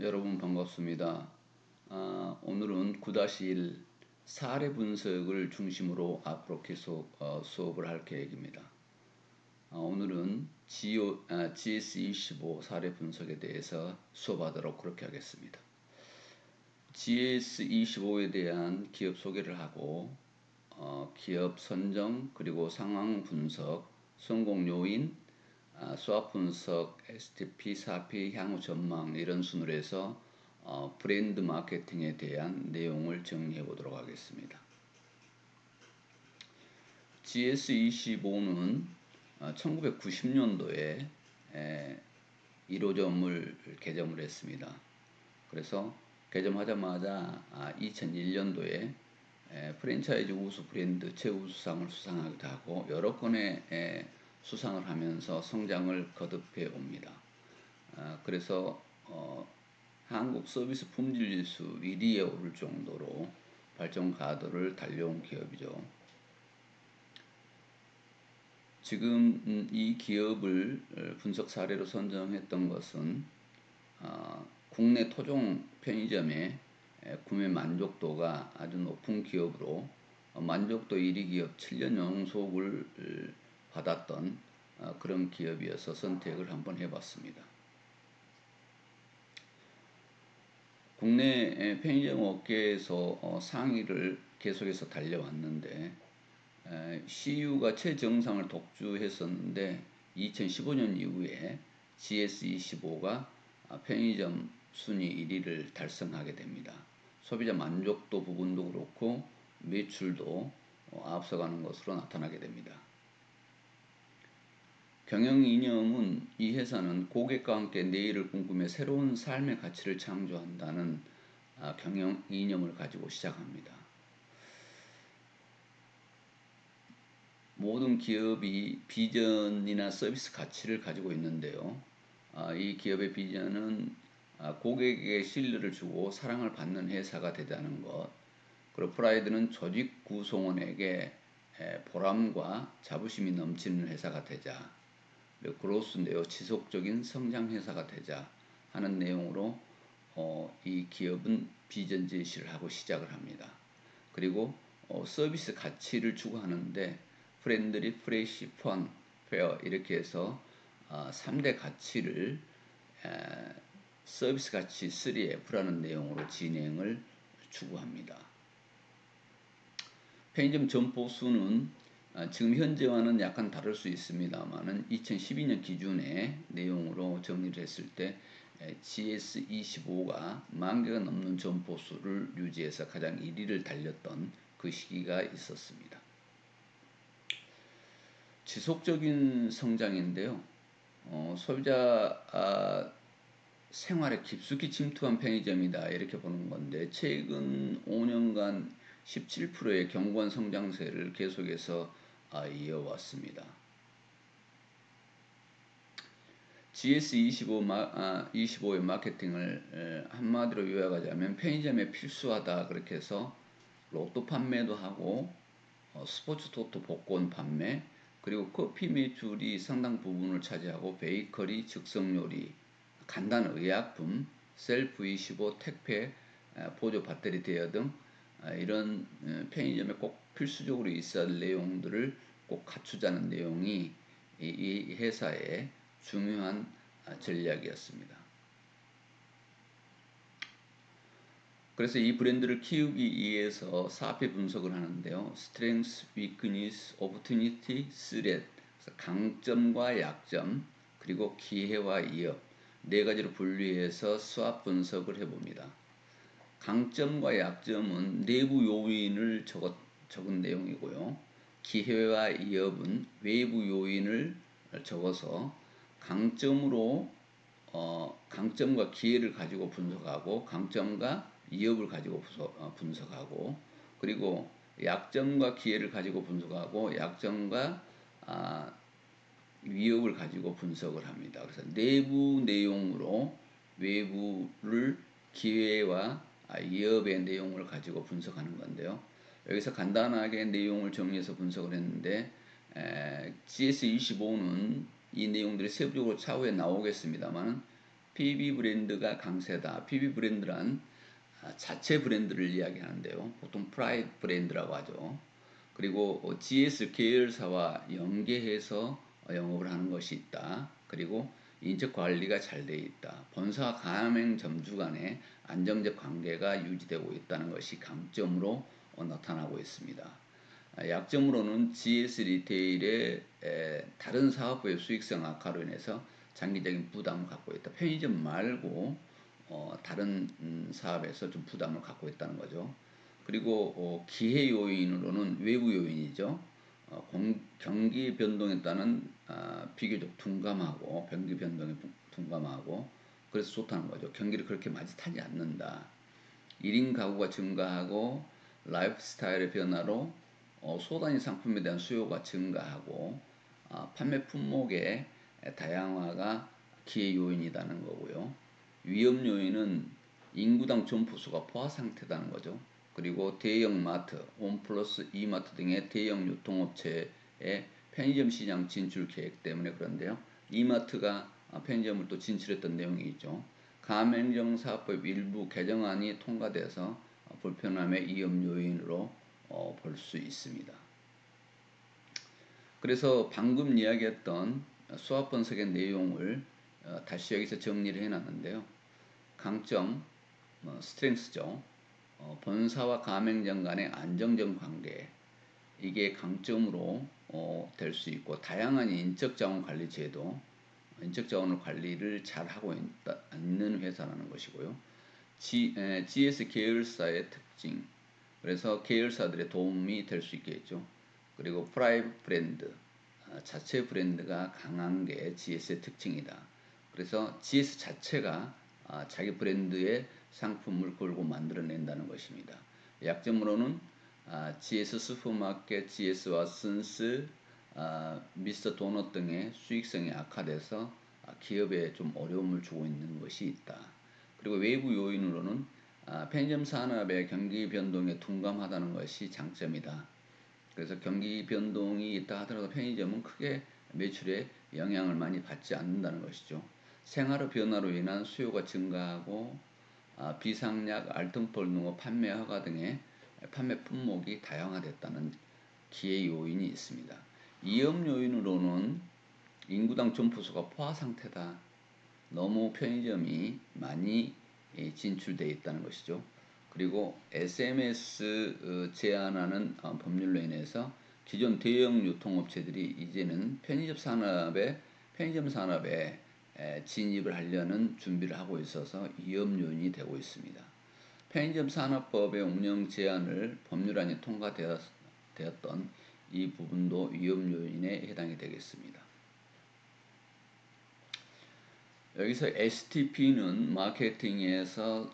여러분 반갑습니다. 오늘은 9-1 사례 분석을 중심으로 앞으로 계속 수업을 할 계획입니다. 오늘은 GS25 사례 분석에 대해서 수업하도록 그렇게 하겠습니다. GS25에 대한 기업 소개를 하고 기업 선정 그리고 상황 분석, 성공 요인, 수학 분석, STP, 사피, 향후 전망 이런 순으로 해서 브랜드 마케팅에 대한 내용을 정리해 보도록 하겠습니다. GS25는 1990년도에 1호점을 개점을 했습니다. 그래서 개점하자마자 2001년도에 프랜차이즈 우수 브랜드 최우수상을 수상하기도 하고 여러 건의 수상을 하면서 성장을 거듭해 옵니다. 그래서 한국 서비스 품질 지수 1위에 오를 정도로 발전 가도를 달려온 기업이죠. 지금 이 기업을 분석 사례로 선정했던 것은 국내 토종 편의점의 구매 만족도가 아주 높은 기업으로 만족도 1위 기업 7년 연속을 받았던 그런 기업이어서 선택을 한번 해봤습니다. 국내 편의점 업계에서 상위를 계속해서 달려왔는데 CU가 최정상을 독주했었는데 2015년 이후에 GS25가 편의점 순위 1위를 달성하게 됩니다. 소비자 만족도 부분도 그렇고 매출도 앞서가는 것으로 나타나게 됩니다. 경영 이념은 이 회사는 고객과 함께 내일을 꿈꾸며 새로운 삶의 가치를 창조한다는 경영 이념을 가지고 시작합니다. 모든 기업이 비전이나 서비스 가치를 가지고 있는데요. 이 기업의 비전은 고객에게 신뢰를 주고 사랑을 받는 회사가 되자는 것. 그리고 프라이드는 조직 구성원에게 보람과 자부심이 넘치는 회사가 되자. 그리고 그로스인데요. 지속적인 성장 회사가 되자 하는 내용으로 이 기업은 비전 제시를 하고 시작을 합니다. 그리고 서비스 가치를 추구하는데 프렌들리, 프레시, 펀, 페어 이렇게 해서 3대 가치를 서비스 가치 3F라는 내용으로 진행을 추구합니다. 편의점 점포 수는 지금 현재와는 약간 다를 수 있습니다만은 2012년 기준의 내용으로 정리를 했을 때 GS25가 10,000개가 넘는 점포 수를 유지해서 가장 1위를 달렸던 그 시기가 있었습니다. 지속적인 성장인데요. 소비자 생활에 깊숙이 침투한 편의점이다 이렇게 보는 건데 최근 5년간 17%의 견고한 성장세를 계속해서 이어왔습니다. GS25의 마케팅을 한마디로 요약하자면 편의점에 필수하다 그렇게 해서 로또 판매도 하고 스포츠 토토 복권 판매 그리고 커피 매출이 상당 부분을 차지하고 베이커리, 즉석요리, 간단 의약품, 셀프 25, 택배, 보조 배터리 대여 등 이런 편의점에 꼭 필수적으로 있어야 할 내용들을 꼭 갖추자는 내용이 이 회사의 중요한 전략이었습니다. 그래서 이 브랜드를 키우기 위해서 4피 분석을 하는데요. Strength, Weakness, Opportunity, Threat. 강점과 약점, 그리고 기회와 위협 네 가지로 분류해서 수학 분석을 해봅니다. 강점과 약점은 내부 요인을 적은 내용이고요. 기회와 위협은 외부 요인을 적어서 강점과 기회를 가지고 분석하고 강점과 위협을 가지고 분석하고 그리고 약점과 기회를 가지고 분석하고 약점과 위협을 가지고 분석을 합니다. 그래서 내부 내용으로 외부를 기회와 위협의 내용을 가지고 분석하는 건데요. 여기서 간단하게 내용을 정리해서 분석을 했는데 GS25는 이 내용들이 세부적으로 차후에 나오겠습니다만 PB 브랜드가 강세다. PB 브랜드란 자체 브랜드를 이야기하는데요. 보통 프라이드 브랜드라고 하죠. 그리고 GS 계열사와 연계해서 영업을 하는 것이 있다. 그리고 인적 관리가 잘 돼 있다. 본사와 가맹점주 간의 안정적 관계가 유지되고 있다는 것이 강점으로 나타나고 있습니다. 약점으로는 GS 리테일의 다른 사업부의 수익성 악화로 인해서 장기적인 부담을 갖고 있다. 편의점 말고 다른 사업에서 좀 부담을 갖고 있다는 거죠. 그리고 기회 요인으로는 외부 요인이죠. 경기 변동에 따른 비교적 둔감하고 경기 변동에 둔감하고 그래서 좋다는 거죠. 경기를 그렇게 많이 타지 않는다. 1인 가구가 증가하고 라이프 스타일의 변화로 소단위 상품에 대한 수요가 증가하고 판매 품목의 다양화가 기회 요인이라는 거고요. 위험 요인은 인구당 점포수가 포화 상태라는 거죠. 그리고 대형 마트, 홈 플러스 이마트 등의 대형 유통업체의 편의점 시장 진출 계획 때문에 그런데요. 이마트가 편의점을 또 진출했던 내용이 있죠. 가맹점 사업법 일부 개정안이 통과돼서 불편함의 위험 요인으로 볼 수 있습니다. 그래서 방금 이야기했던 수학 분석의 내용을 다시 여기서 정리를 해놨는데요. 강점, 스트렝스죠. 본사와 가맹점 간의 안정적 관계, 이게 강점으로 될 수 있고, 다양한 인적 자원 관리 제도, 인적 자원을 관리를 잘 하고 있는 회사라는 것이고요. GS 계열사의 특징, 그래서 계열사들의 도움이 될 수 있겠죠. 그리고 프라이빗 브랜드, 자체 브랜드가 강한 게 GS의 특징이다. 그래서 GS 자체가 자기 브랜드의 상품을 걸고 만들어낸다는 것입니다. 약점으로는 GS 슈퍼마켓, GS 왓슨스, 미스터 도넛 등의 수익성이 악화돼서 기업에 좀 어려움을 주고 있는 것이 있다. 그리고 외부 요인으로는 편의점 산업의 경기 변동에 둔감하다는 것이 장점이다. 그래서 경기 변동이 있다 하더라도 편의점은 크게 매출에 영향을 많이 받지 않는다는 것이죠. 생활의 변화로 인한 수요가 증가하고 비상약, 알통폴 등의 판매 허가 등의 판매 품목이 다양화됐다는 기회 요인이 있습니다. 위험 요인으로는 인구당 점포수가 포화 상태다. 너무 편의점이 많이 진출되어 있다는 것이죠. 그리고 SMS 제한하는 법률로 인해서 기존 대형 유통업체들이 이제는 편의점 산업에 진입을 하려는 준비를 하고 있어서 위험 요인이 되고 있습니다. 편의점 산업법의 운영 제한을 법률안이 통과되었던 이 부분도 위험 요인에 해당이 되겠습니다. 여기서 STP는 마케팅에서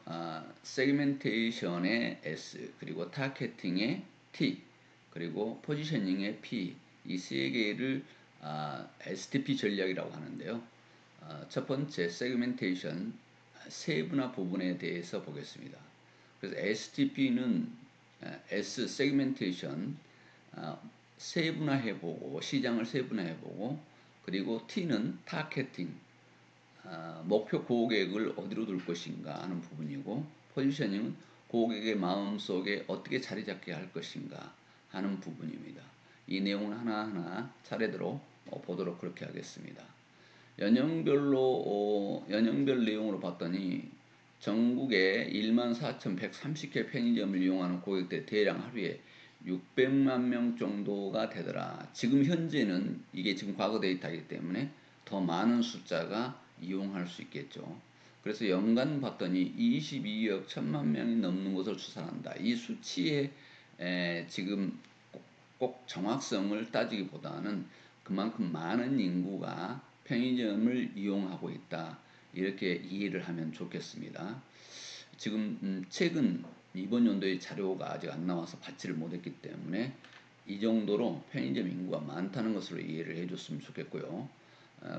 세그멘테이션의 S, 그리고 타겟팅의 T, 그리고 포지셔닝의 P, 이 세 개를 STP 전략이라고 하는데요. 첫 번째 세그멘테이션, 세분화 부분에 대해서 보겠습니다. 그래서 STP는 S, 세그멘테이션, 세분화해보고 시장을 세분화해보고, 그리고 T는 타겟팅, 목표 고객을 어디로 둘 것인가 하는 부분이고, 포지셔닝은 고객의 마음속에 어떻게 자리 잡게 할 것인가 하는 부분입니다. 이 내용은 하나하나 차례대로 보도록 그렇게 하겠습니다. 연령별 내용으로 봤더니 전국에 14,130개 편의점을 이용하는 고객들 대략 하루에 600만 명 정도가 되더라. 지금 현재는 이게 지금 과거 데이터이기 때문에 더 많은 숫자가 이용할 수 있겠죠. 그래서 연간 봤더니 22억 1천만 명이 넘는 것을 추산한다. 이 수치에 지금 꼭 정확성을 따지기보다는 그만큼 많은 인구가 편의점을 이용하고 있다. 이렇게 이해를 하면 좋겠습니다. 지금 최근 이번 연도의 자료가 아직 안 나와서 받지를 못했기 때문에 이 정도로 편의점 인구가 많다는 것으로 이해를 해줬으면 좋겠고요.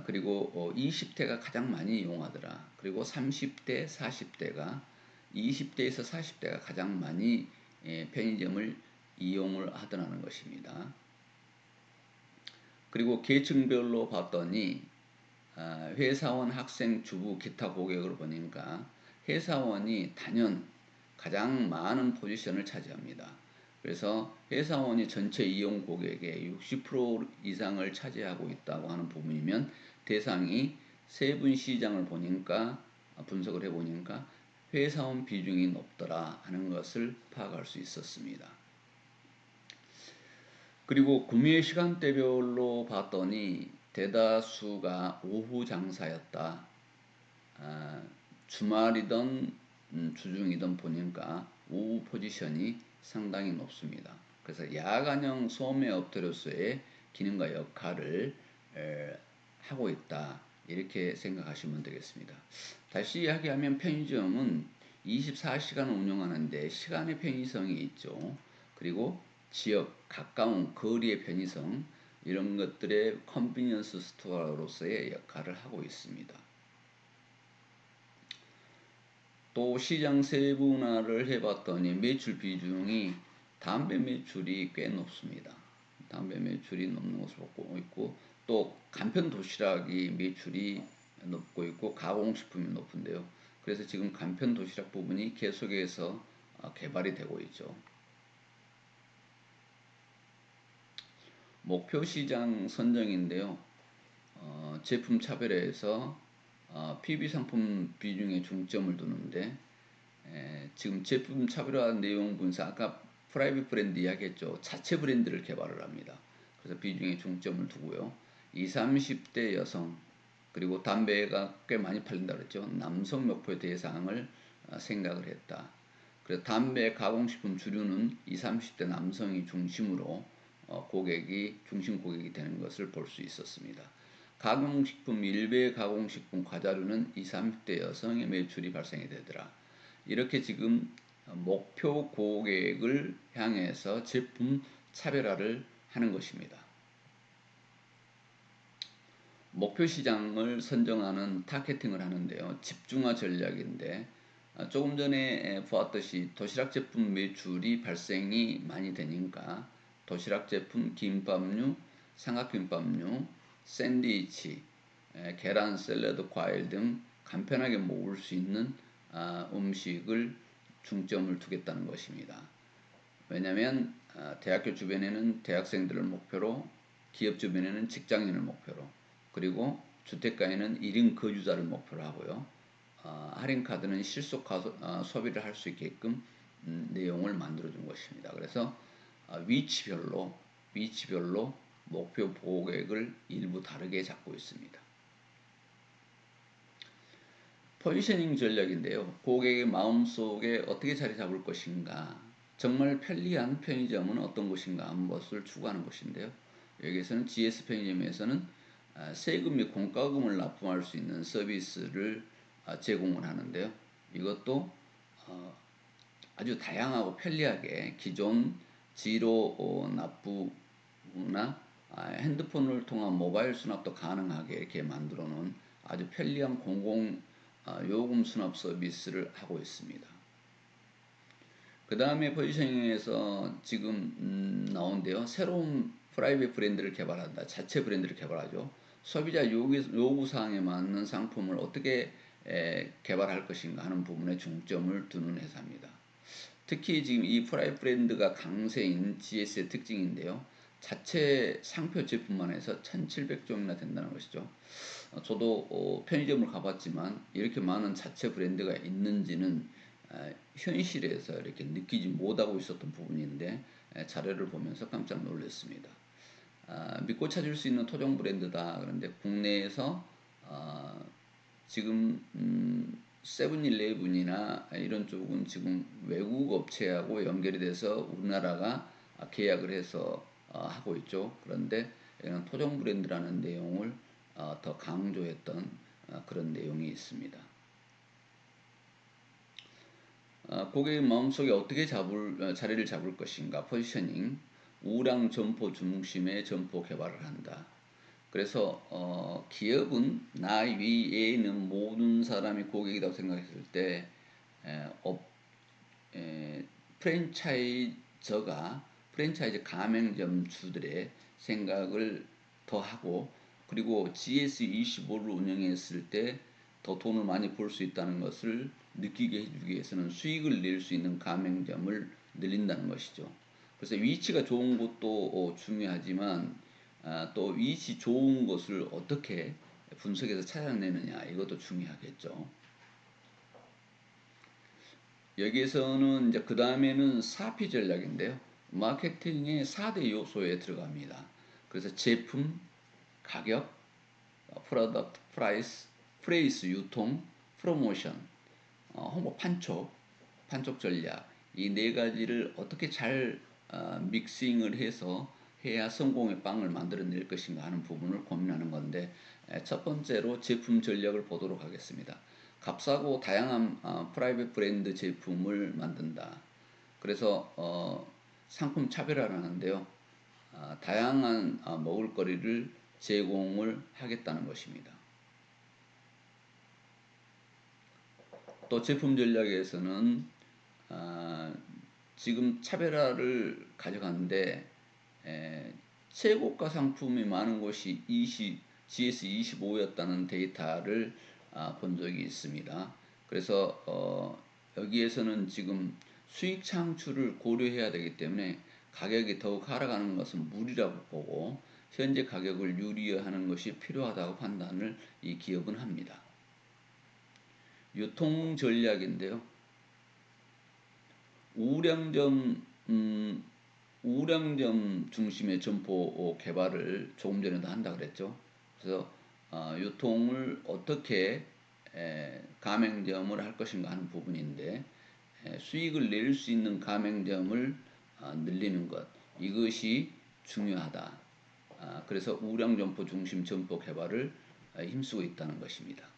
그리고 20대가 가장 많이 이용하더라. 그리고 30대, 40대가 20대에서 40대가 가장 많이 편의점을 이용을 하더라는 것입니다. 그리고 계층별로 봤더니 회사원, 학생, 주부, 기타 고객으로 보니까 회사원이 단연 가장 많은 포지션을 차지합니다. 그래서 회사원이 전체 이용 고객의 60% 이상을 차지하고 있다고 하는 부분이면 대상이 세분 시장을 보니까 분석을 해보니까 회사원 비중이 높더라 하는 것을 파악할 수 있었습니다. 그리고 구매 시간대별로 봤더니 대다수가 오후 장사였다. 주말이든 주중이든 보니까 오후 포지션이 상당히 높습니다. 그래서 야간형 소매업체로서의 기능과 역할을 하고 있다. 이렇게 생각하시면 되겠습니다. 다시 이야기하면 편의점은 24시간 운영하는데 시간의 편의성이 있죠. 그리고 지역, 가까운 거리의 편의성, 이런 것들의 컨비니언스 스토어로서의 역할을 하고 있습니다. 또 시장 세분화를 해봤더니 매출 비중이 담배 매출이 꽤 높습니다. 담배 매출이 높는 것을 보고 있고, 또 간편 도시락이 매출이 높고 있고 가공식품이 높은데요. 그래서 지금 간편 도시락 부분이 계속해서 개발이 되고 있죠. 목표 시장 선정인데요. 제품 차별화에서 PB 상품 비중에 중점을 두는데, 지금 제품 차별화 내용 분석, 아까 프라이빗 브랜드 이야기했죠. 자체 브랜드를 개발을 합니다. 그래서 비중에 중점을 두고요. 20, 30대 여성, 그리고 담배가 꽤 많이 팔린다 그랬죠. 남성 목표 대상을 생각을 했다. 그래서 담배 가공식품 주류는 20, 30대 남성이 중심으로 중심 고객이 되는 것을 볼 수 있었습니다. 가공식품, 일베 가공식품, 과자류는 20, 30대 여성의 매출이 발생이 되더라. 이렇게 지금 목표 고객을 향해서 제품 차별화를 하는 것입니다. 목표 시장을 선정하는 타겟팅을 하는데요. 집중화 전략인데, 조금 전에 보았듯이 도시락 제품 매출이 발생이 많이 되니까 도시락 제품, 김밥류, 삼각김밥류, 샌드위치, 계란, 샐러드, 과일 등 간편하게 먹을 수 있는 음식을 중점을 두겠다는 것입니다. 왜냐하면 대학교 주변에는 대학생들을 목표로, 기업 주변에는 직장인을 목표로, 그리고 주택가에는 1인 거주자를 목표로 하고요. 할인카드는 실속 소비를 할 수 있게끔 내용을 만들어 준 것입니다. 그래서 위치별로 목표 고객을 일부 다르게 잡고 있습니다. 포지셔닝 전략인데요. 고객의 마음속에 어떻게 자리 잡을 것인가, 정말 편리한 편의점은 어떤 곳인가 하는 것을 추구하는 것인데요. 여기에서는 GS 편의점에서는 세금 및 공과금을 납부할 수 있는 서비스를 제공을 하는데요. 이것도 아주 다양하고 편리하게 기존 지로 납부나 핸드폰을 통한 모바일 수납도 가능하게 이렇게 만들어 놓은 아주 편리한 공공 요금 수납 서비스를 하고 있습니다. 그 다음에 포지셔닝에서 지금 나온데요. 새로운 프라이빗 브랜드를 개발한다. 자체 브랜드를 개발하죠. 소비자 요구사항에 맞는 상품을 어떻게 개발할 것인가 하는 부분에 중점을 두는 회사입니다. 특히 지금 이 프라이빗 브랜드가 강세인 GS의 특징인데요. 자체 상표 제품만 해서 1700종이나 된다는 것이죠. 저도 편의점을 가봤지만 이렇게 많은 자체 브랜드가 있는지는 현실에서 이렇게 느끼지 못하고 있었던 부분인데, 자료를 보면서 깜짝 놀랐습니다. 믿고 찾을 수 있는 토종 브랜드다. 그런데 국내에서 지금 세븐일레븐이나 이런 쪽은 지금 외국 업체하고 연결이 돼서 우리나라가 계약을 해서 하고 있죠. 그런데 이런 토종 브랜드라는 내용을 더 강조했던 그런 내용이 있습니다. 고객의 마음속에 어떻게 자리를 잡을 것인가, 포지셔닝, 우량 점포 중심의 점포 개발을 한다. 그래서 기업은 나 위에 있는 모든 사람이 고객이라고 생각했을 때 프랜차이즈 가맹점주들의 생각을 더 하고, 그리고 GS25를 운영했을 때 더 돈을 많이 벌 수 있다는 것을 느끼게 해주기 위해서는 수익을 낼 수 있는 가맹점을 늘린다는 것이죠. 그래서 위치가 좋은 곳도 중요하지만 또 위치 좋은 곳을 어떻게 분석해서 찾아내느냐 이것도 중요하겠죠. 여기에서는 이제 그 다음에는 4P 전략인데요. 마케팅의 4대 요소에 들어갑니다. 그래서 제품, 가격, 프로덕트, 프라이스, 프레이스, 유통, 프로모션, 홍보 판촉 전략 이 네 가지를 어떻게 잘 믹싱을 해서 해야 성공의 빵을 만들어낼 것인가 하는 부분을 고민하는 건데 첫 번째로 제품 전략을 보도록 하겠습니다. 값싸고 다양한 프라이빗 브랜드 제품을 만든다. 그래서 상품 차별화를 하는데요. 다양한 먹을거리를 제공을 하겠다는 것입니다. 또 제품 전략에서는 지금 차별화를 가져가는데 최고가 상품이 많은 곳이 GS25였다는 데이터를 본 적이 있습니다. 그래서 여기에서는 지금 수익 창출을 고려해야 되기 때문에 가격이 더욱 하락하는 것은 무리라고 보고 현재 가격을 유리화하는 것이 필요하다고 판단을 이 기업은 합니다. 유통 전략인데요. 우량점 중심의 점포 개발을 조금 전에도 한다 그랬죠. 그래서 유통을 어떻게 가맹점을 할 것인가 하는 부분인데 수익을 낼 수 있는 가맹점을 늘리는 것 이것이 중요하다. 그래서 우량점포 중심 점포 개발을 힘쓰고 있다는 것입니다.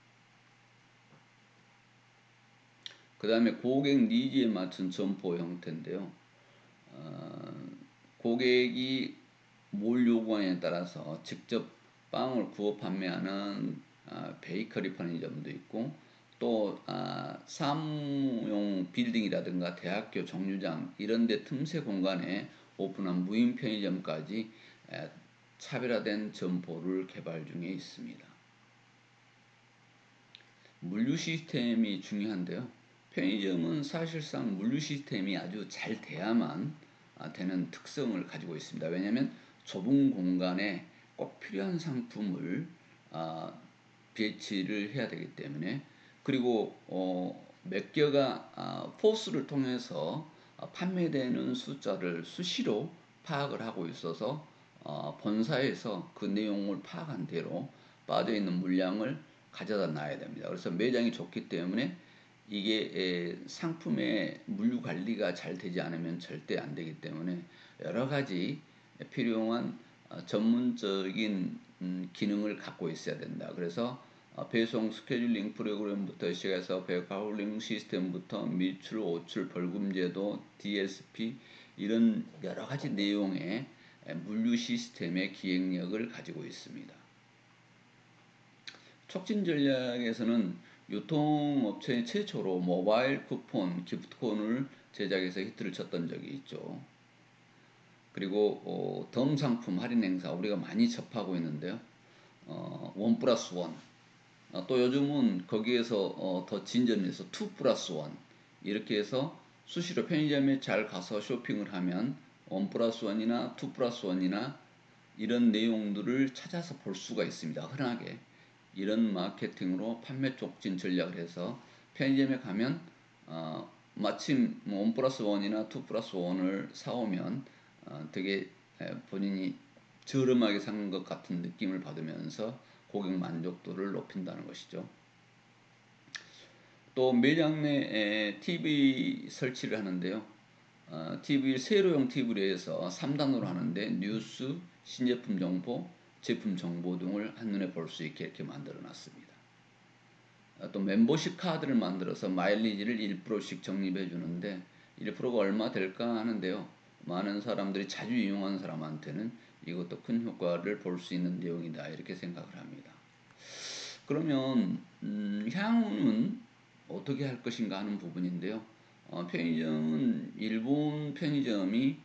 그 다음에 고객 니즈에 맞춘 점포 형태인데요. 고객이 뭘 요구하냐에 따라서 직접 빵을 구워 판매하는 베이커리 편의점도 있고 또 사무용 빌딩이라든가 대학교 정류장 이런 데 틈새 공간에 오픈한 무인 편의점까지 차별화된 점포를 개발 중에 있습니다. 물류 시스템이 중요한데요. 편의점은 사실상 물류 시스템이 아주 잘 돼야만 되는 특성을 가지고 있습니다. 왜냐하면 좁은 공간에 꼭 필요한 상품을 배치를 해야 되기 때문에 그리고 몇 개가 포스를 통해서 판매되는 숫자를 수시로 파악을 하고 있어서 본사에서 그 내용을 파악한 대로 빠져있는 물량을 가져다 놔야 됩니다. 그래서 매장이 좋기 때문에 이게 상품의 물류 관리가 잘 되지 않으면 절대 안 되기 때문에 여러 가지 필요한 전문적인 기능을 갖고 있어야 된다. 그래서 배송 스케줄링 프로그램부터 시작해서 백하울링 시스템부터 미출, 오출, 벌금제도, DSP 이런 여러 가지 내용의 물류 시스템의 기획력을 가지고 있습니다. 촉진 전략에서는 유통업체 최초로 모바일 쿠폰, 기프트콘을 제작해서 히트를 쳤던 적이 있죠. 그리고 덤 상품 할인 행사 우리가 많이 접하고 있는데요. 원 플러스 원. 또 요즘은 거기에서 더 진전해서 투 플러스 원 이렇게 해서 수시로 편의점에 잘 가서 쇼핑을 하면 원 플러스 원이나 투 플러스 원이나 이런 내용들을 찾아서 볼 수가 있습니다. 흔하게. 이런 마케팅으로 판매 촉진 전략을 해서 편의점에 가면 마침 원 플러스 원이나 투 플러스 원을 사오면 되게 본인이 저렴하게 산 것 같은 느낌을 받으면서 고객 만족도를 높인다는 것이죠. 또 매장 내에 TV 설치를 하는데요. TV 세로용 TV를 해서 3단으로 하는데 뉴스, 신제품 정보, 제품 정보 등을 한눈에 볼 수 있게 이렇게 만들어 놨습니다. 또 멤버십 카드를 만들어서 마일리지를 1%씩 적립해 주는데 1%가 얼마 될까 하는데요. 많은 사람들이 자주 이용하는 사람한테는 이것도 큰 효과를 볼 수 있는 내용이다 이렇게 생각을 합니다. 그러면 향후는 어떻게 할 것인가 하는 부분인데요. 편의점은 일본 편의점이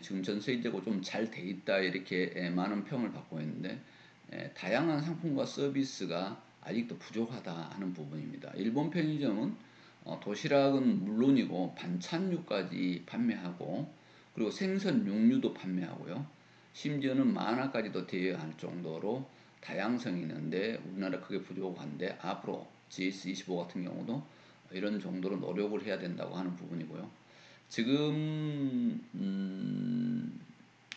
지금 전 세계적으로 좀 잘 돼 있다 이렇게 많은 평을 받고 있는데 다양한 상품과 서비스가 아직도 부족하다 하는 부분입니다. 일본 편의점은 도시락은 물론이고 반찬류까지 판매하고 그리고 생선 육류도 판매하고요. 심지어는 만화까지도 대여할 정도로 다양성이 있는데 우리나라 그게 부족한데 앞으로 GS25 같은 경우도 이런 정도로 노력을 해야 된다고 하는 부분이고요. 지금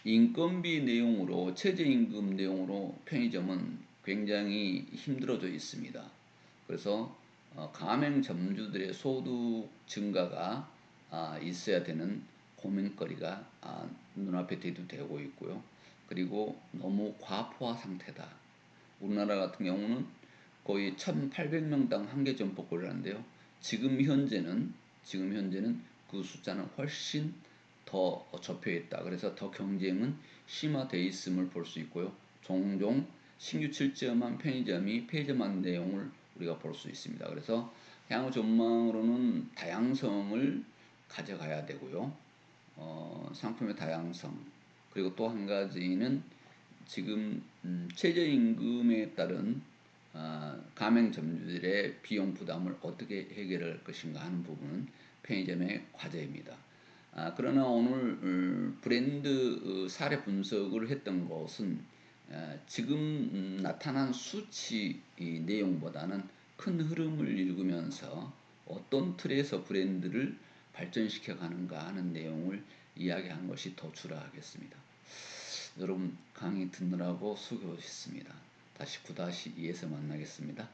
인건비 내용으로 최저임금 내용으로 편의점은 굉장히 힘들어져 있습니다. 그래서 가맹점주들의 소득 증가가 있어야 되는 고민거리가 눈앞에 대두되고 있고요. 그리고 너무 과포화 상태다. 우리나라 같은 경우는 거의 1,800명당 한 개 점포를 하는데요. 지금 현재는 그 숫자는 훨씬 더 접혀 있다. 그래서 더 경쟁은 심화되어 있음을 볼 수 있고요. 종종 신규 출점한 편의점이 폐점한 내용을 우리가 볼 수 있습니다. 그래서 향후 전망으로는 다양성을 가져가야 되고요. 상품의 다양성 그리고 또 한 가지는 지금 최저임금에 따른 가맹점주들의 비용 부담을 어떻게 해결할 것인가 하는 부분은 편의점의 과제입니다. 그러나 오늘 브랜드 사례 분석을 했던 것은 지금 나타난 수치 내용보다는 큰 흐름을 읽으면서 어떤 틀에서 브랜드를 발전시켜 가는가 하는 내용을 이야기한 것이 더 주라하겠습니다. 여러분 강의 듣느라고 수고하셨습니다. 다시 9-2에서 만나겠습니다.